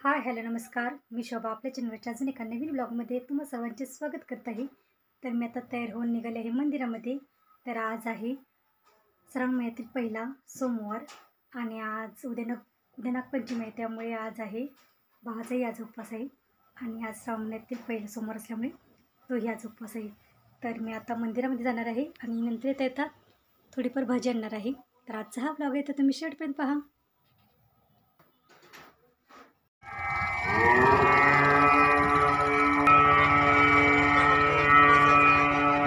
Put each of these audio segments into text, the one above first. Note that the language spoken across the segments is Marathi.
हाय हॅलो नमस्कार, मी शोभा आपल्या चॅनलवरच्या अजून एका नवीन ब्लॉगमध्ये तुम्हा सर्वांचे स्वागत करत आहे। तर मी आता तयार होऊन निघाले आहे मंदिरामध्ये। तर आज आहे श्रावण महिन्यातील पहिला सोमवार आणि आज उद्या नागपंचमी आहे, त्यामुळे आज आहे भावाचाही आज उपवास आहे आणि आज श्रावण महिन्यातील पहिला सोमवार असल्यामुळे तोही आज उपवास आहे। तर मी आता मंदिरामध्ये जाणार आहे आणि नंतर येता थोडीफार भाजी आणणार आहे। तर आजचा हा ब्लॉग आहे, तर तुम्ही शेवटपर्यंत पहा।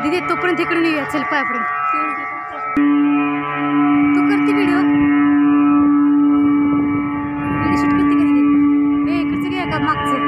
दीदी तोपर्यंत इकडे नाही चल पायापर्यंत तू करते व्हिडिओ शूट करते का दीदी? ए इकडचं घ्या का मागचं?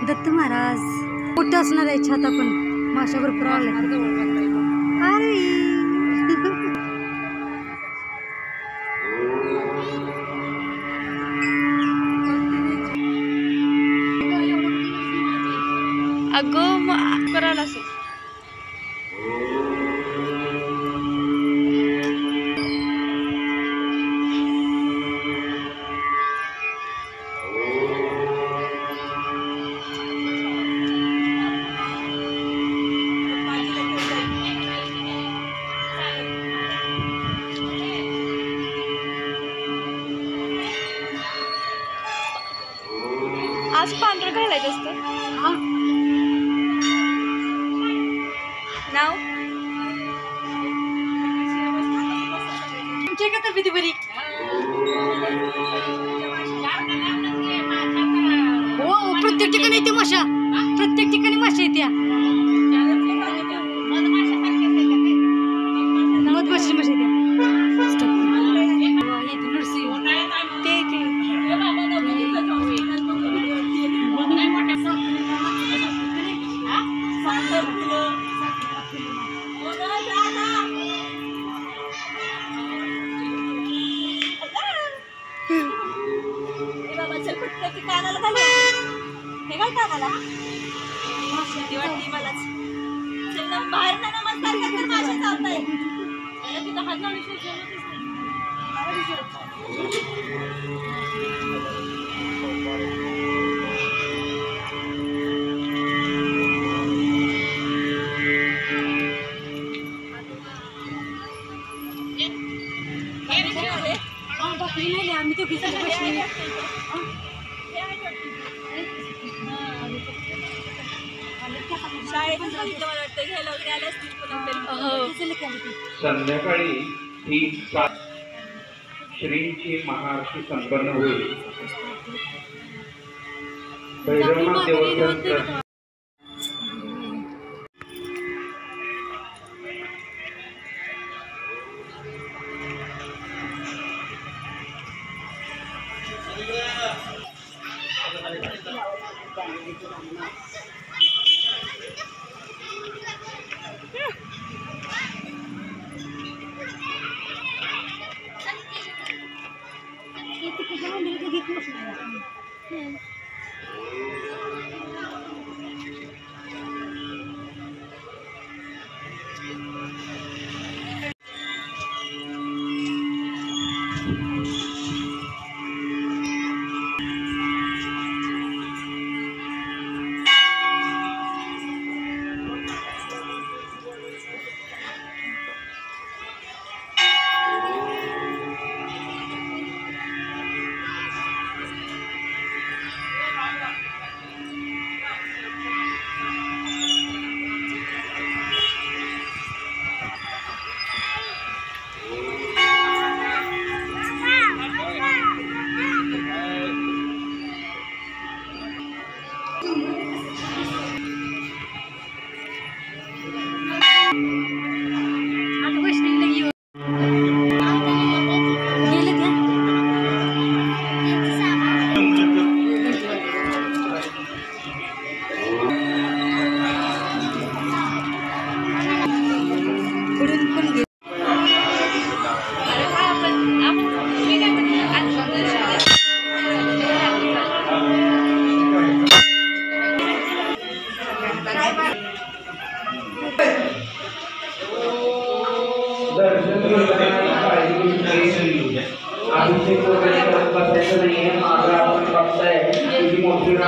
दत्त महाराज मोठं असणार आहे छाता, पण माशा भरपूर आल्या। अरे अगं करायला असेल आज पांढरं घालायचं असतं नाव तुमची का तब्येती बरी? हो प्रत्येक ठिकाणी येते माशा, प्रत्येक ठिकाणी माशा येत्या। मधमाशी माशा येत्या बाहेर नमस्कार करतात माझ्या चालताय तिथं हात लावून आम्ही तो संध्याकाळी ही श्रींची महाआरती संपन्न होईल। भैरवनाथ देवस्थान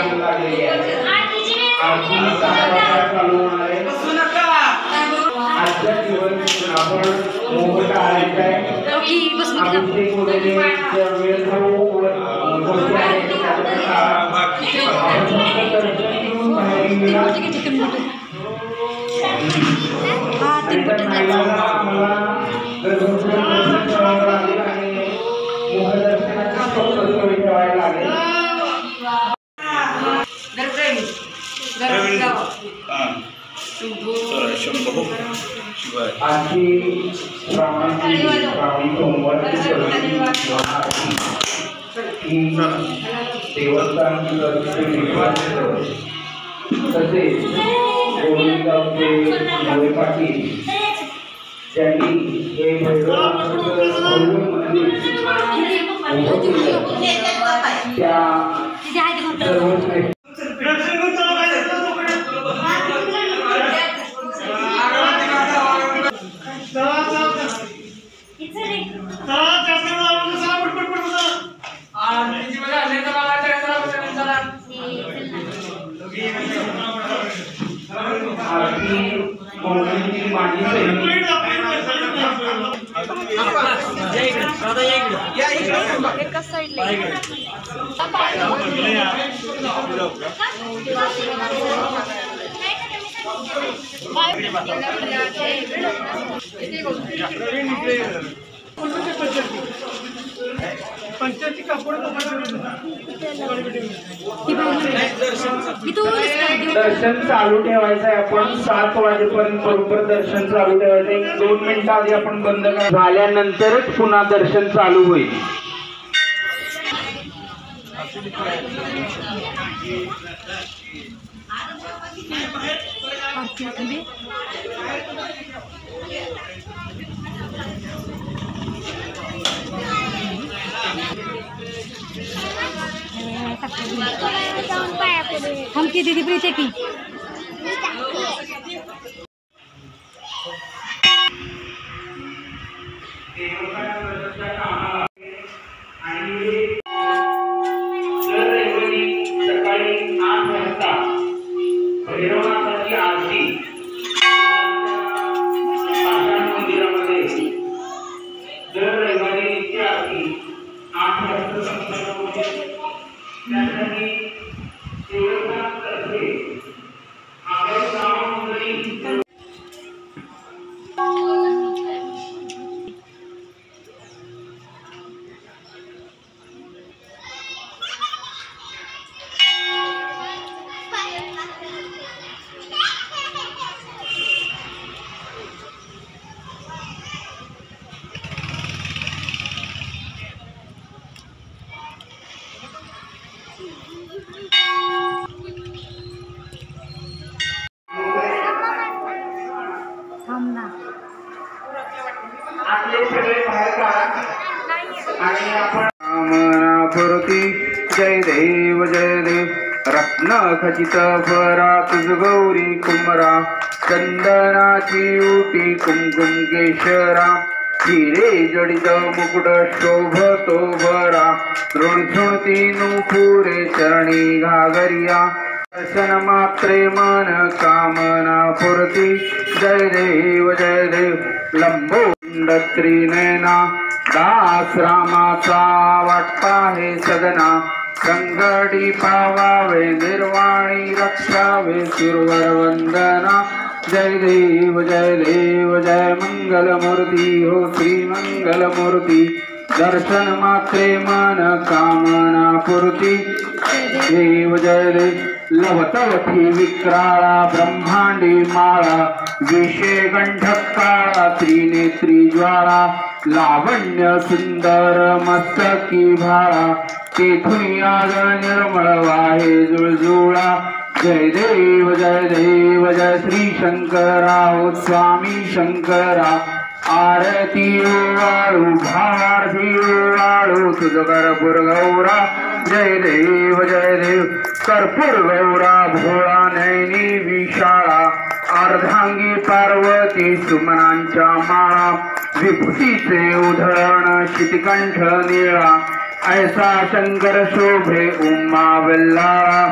आग लागलेली आहे आरती 6 वाजता चालू होणार आहे आजच्या दिवस आपण मोबाईल आणायचा आहे अभिषेक वगैरे वेळ गोष्टी आहेत आणखी श्रावणी सोमवारची देवस्थान तसेच गोविंदगावचे नवे पाटील ज्यांनी हे मंदिर त्या सर्व दर्शन चालू ठेवायचं आहे आपण 7 वाजेपर्यंत बरोबर दर्शन चालू ठेवायचं आहे 2 मिनिटं आधी आपण बंद झाल्यानंतरच पुन्हा दर्शन चालू होईल हम की दीदी प्रीते की सकाळी 8 वाजता भैरवनाथाची आरती मंदिरामध्ये दर रविवारी ची आरती 8 वाजता संपन्न होते त्यासाठी देवस्थानातर्फे आपल्या गावामध्ये आपले सगळे बाहेर काढा आणि आपण फुरती जय देव रत्न खचित फरा तुझ गौरी कुमरा चंदनाची उटी कुमकुम केशरा हिरे जडित मुकुट शोभतो भरा ऋणसुणती नुपुरे चरणी घागरिया दर्शन मात्रे मन कामना फुरती जय देव लंबोंड त्रिनयना दास रामाचा वाटपा हे सदना संगडी पावावे निर्वाणी रक्षावे सुरवर वंदना जय देव जय मंगलमूर्ती हो श्री मंगलमूर्ती दर्शन मात्रे मन कामना पूर्ती देव जय लवतवती विक्राळा ब्रह्मांडी माळा विषे गंधकाळा त्रिनेत्री ज्वाळा लावण्य सुंदर मस्तकी भाळा तेथुनी आग निर्मळ वाहे जुळजुळा जय देव जय श्री शंकरा ओ स्वामी शंकरा आरती ओवाळू भारती ओवाळू तुझ कर्पूर गौरा जय देव कर्पूर गौरा भोळा नयनी विशाळा अर्धांगी पार्वती सुमनांच्या माळा विभूतीचे उधळण शितिकंठ निळा ऐसा शंकर शोभे उमा बल्लाळा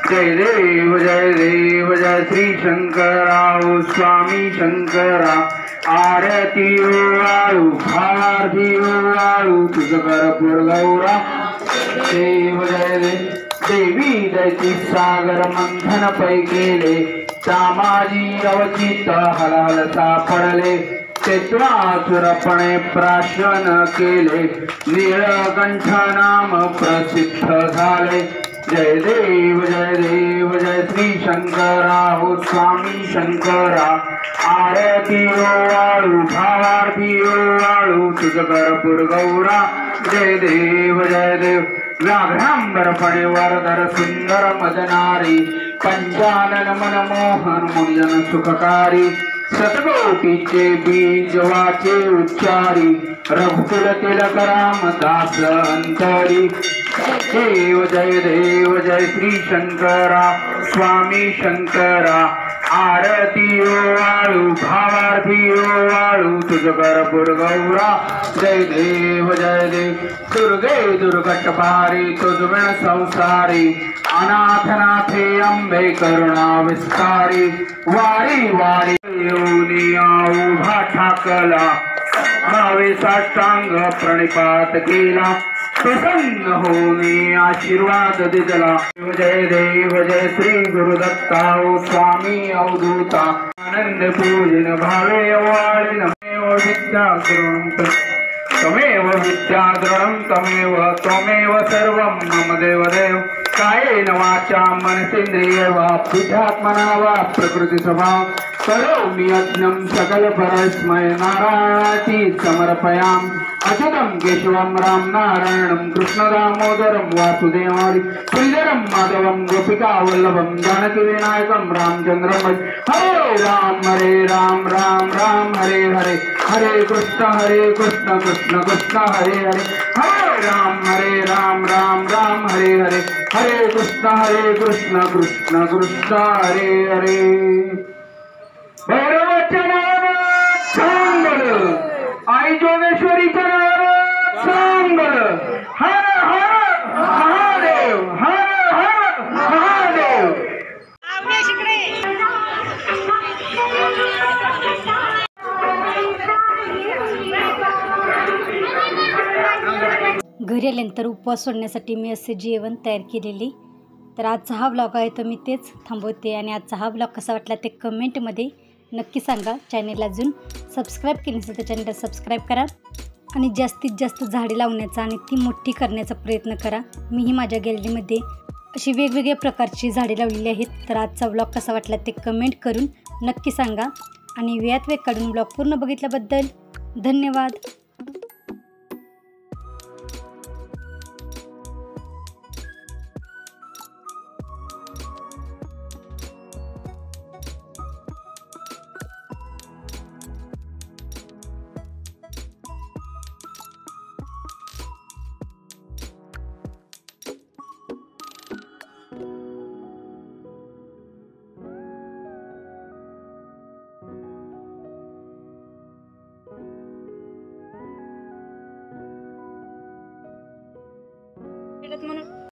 जय देव जय श्री शंकरा ओ स्वामी शंकरा आरती ओवाळू भारती ओवाळू तुझं कर्पूर गौरा देव जय देव देवी दैती सागर मंथन पै गेले सामाजी अवचित हलाल सापडले चैत्रासुरपणे प्राशन केले नीळकंठ नाम प्रसिद्ध झाले जय देव जय श्री शंकरा हो स्वामी शंकरा आरती ओवाळू भावार्थी ओवाळू तुझ कर्पूर गौरा जय देव व्याघ्रांबरपणे वरदर सुंदर मदनारी पंचानन मनमोहन मुनिजन सुखकारी सतकोटीचे बीज वाचे उच्चारी रघुकुल तिलक रामदास अंतरी देव जय श्री शंकरा स्वामी शंकरा आरती ओवाळू भावार्थी ओवाळू तुझ कर्पूर गौरा जय देव दुर्गे दुर्गटपारी तुझ विण संसारी अनाथनाथे अंबे करुणा विस्तारी वारी वारी येऊनिया उभा ठाकला भावे साष्टांग प्रणिपात केला प्रसन्न होनी आशीर्वाद दिला जय श्री गुरुदत्ता ओ स्वामी अवधूता आनंद पूजन भावे वाळी नमेव विद्याद्रोणं तमेव विद्याद्रोणं त्वमेव सर्वं मम देवदेव कायेन वाचा मनसेन्द्रिय वा बुद्ध्यात्मना वा प्रकृती स्वभाव करोमि यज्ञं सकल परस्मै नारायणाति समर्पयामि अच्युतं केशवं राम नारायणं कृष्ण दामोदरं वासुदेवं श्रीधरं माधवं गोपिका वल्लभं जानकी विनायकं रामचंद्रं हरे राम राम हरे हरे हरे कृष्ण कृष्ण कृष्ण हरे हरे हरे राम राम हरे हरे हरे कृष्ण कृष्ण हरे हरे भैरवाच्या नावानं सांगल आई जोगेश्वरीच्या नावानं सांगल हर हर महादेव हर हर महादेव घरी आल्यानंतर उपवास सोडण्यासाठी मी असे जेवण तयार केलेले. तर आजचा हा ब्लॉग आहे तो मी तेच थांबवते आणि आजचा हा ब्लॉग कसा वाटला ते कमेंटमध्ये नक्की सांगा. चॅनेलला अजून सबस्क्राईब केली नसेल तर चॅनेलला सबस्क्राईब करा आणि जास्तीत जास्त झाडे लावण्याचा आणि ती मोठी करण्याचा प्रयत्न करा. मीही माझ्या गॅलरीमध्ये अशी वेगवेगळ्या प्रकारची झाडे लावलेली आहेत. तर आजचा ब्लॉग कसा वाटला ते कमेंट करून नक्की सांगा आणि वेळात वेळ काढून ब्लॉग पूर्ण बघितल्याबद्दल धन्यवाद.